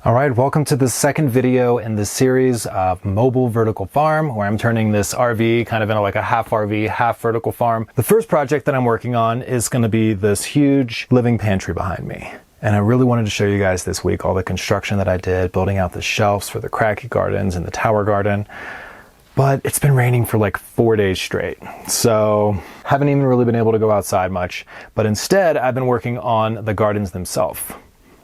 All right, welcome to the second video in this series of mobile vertical farm, where I'm turning this RV kind of into like a half RV, half vertical farm. The first project that I'm working on is going to be this huge living pantry behind me. And I really wanted to show you guys this week all the construction that I did, building out the shelves for the KRATKY gardens and the tower garden. But it's been raining for like 4 days straight, so haven't even really been able to go outside much. But instead, I've been working on the gardens themselves,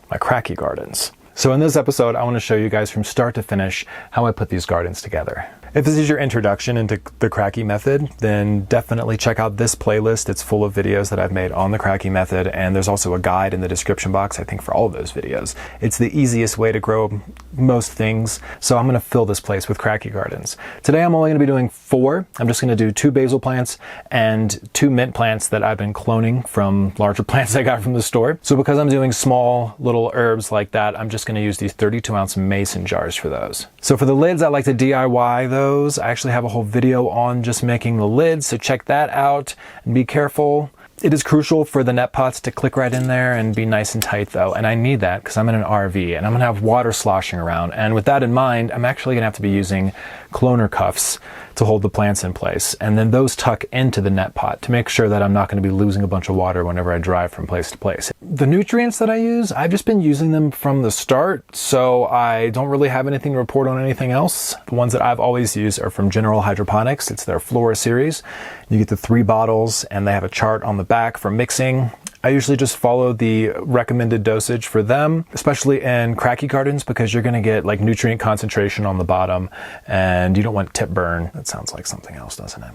my KRATKY gardens. So in this episode, I want to show you guys from start to finish how I put these gardens together. If this is your introduction into the KRATKY method, then definitely check out this playlist. It's full of videos that I've made on the KRATKY method, and there's also a guide in the description box, I think, for all of those videos. It's the easiest way to grow most things, so I'm going to fill this place with KRATKY gardens. Today I'm only going to be doing 4. I'm just going to do 2 basil plants and 2 mint plants that I've been cloning from larger plants I got from the store. So because I'm doing small little herbs like that, I'm just going to use these 32-ounce mason jars for those. So for the lids, I like to DIY those. I actually have a whole video on just making the lids, so check that out and be careful. It is crucial for the net pots to click right in there and be nice and tight though, and I need that because I'm in an RV and I'm gonna have water sloshing around, and with that in mind, I'm actually gonna have to be using cloner cuffs to hold the plants in place, and then those tuck into the net pot to make sure that I'm not going to be losing a bunch of water whenever I drive from place to place. The nutrients that I use, I've just been using them from the start, so I don't really have anything to report on anything else. The ones that I've always used are from General Hydroponics. It's their Flora series. You get the 3 bottles and they have a chart on the back for mixing. I usually just follow the recommended dosage for them, especially in KRATKY gardens, because you're going to get like nutrient concentration on the bottom and you don't want tip burn. That sounds like something else, doesn't it?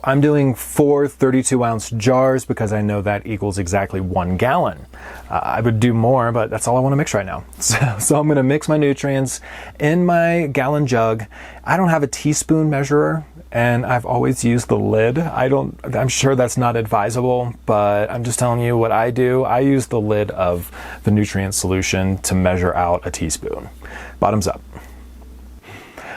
I'm doing 4 32-ounce jars because I know that equals exactly 1 gallon. I would do more, but that's all I want to mix right now. So I'm going to mix my nutrients in my gallon jug. I don't have a teaspoon measurer, and I've always used the lid. I'm sure that's not advisable, but I'm just telling you what I do. I use the lid of the nutrient solution to measure out a teaspoon. Bottoms up.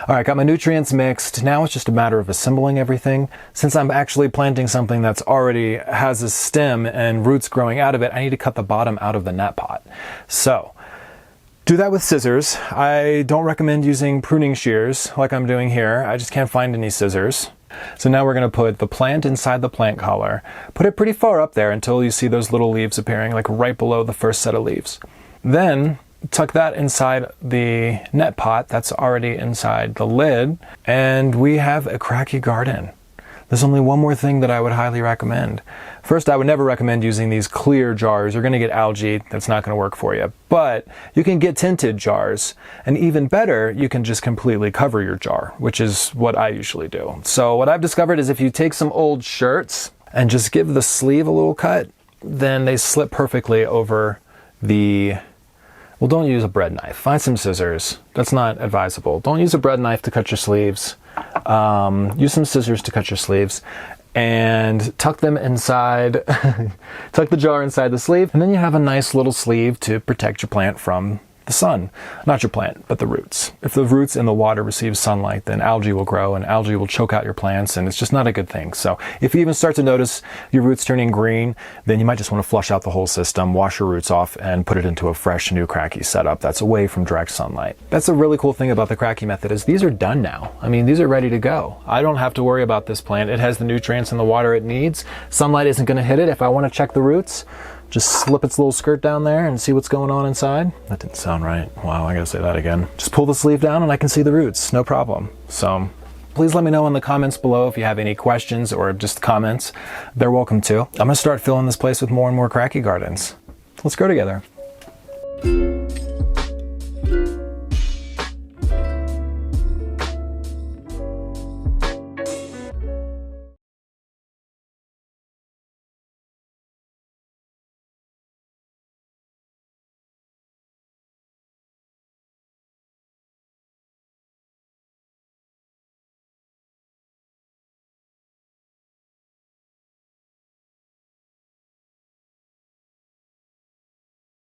All right, got my nutrients mixed. Now it's just a matter of assembling everything. Since I'm actually planting something that's already has a stem and roots growing out of it, I need to cut the bottom out of the net pot. So, do that with scissors. I don't recommend using pruning shears like I'm doing here. I just can't find any scissors. So now we're going to put the plant inside the plant collar. Put it pretty far up there until you see those little leaves appearing, like right below the first set of leaves. Then tuck that inside the net pot that's already inside the lid, and we have a KRATKY garden. There's only one more thing that I would highly recommend. First, I would never recommend using these clear jars. You're going to get algae. That's not going to work for you. But you can get tinted jars. And even better, you can just completely cover your jar, which is what I usually do. So what I've discovered is if you take some old shirts and just give the sleeve a little cut, then they slip perfectly over the... Well, don't use a bread knife. Find some scissors. That's not advisable. Don't use a bread knife to cut your sleeves. Use some scissors to cut your sleeves and tuck them inside, tuck the jar inside the sleeve, and then you have a nice little sleeve to protect your plant from the sun. Not your plant, but the roots. If the roots in the water receive sunlight, then algae will grow and algae will choke out your plants, and it's just not a good thing. So if you even start to notice your roots turning green, then you might just want to flush out the whole system, wash your roots off, and put it into a fresh new KRATKY setup that's away from direct sunlight. That's a really cool thing about the KRATKY method is these are done now. I mean, these are ready to go. I don't have to worry about this plant. It has the nutrients and the water it needs. Sunlight isn't going to hit it. If I want to check the roots, just slip its little skirt down there and see what's going on inside. That didn't sound right. Wow, I gotta say that again. Just pull the sleeve down and I can see the roots, no problem. So please let me know in the comments below if you have any questions or just comments. They're welcome too. I'm gonna start filling this place with more and more KRATKY gardens. Let's grow together.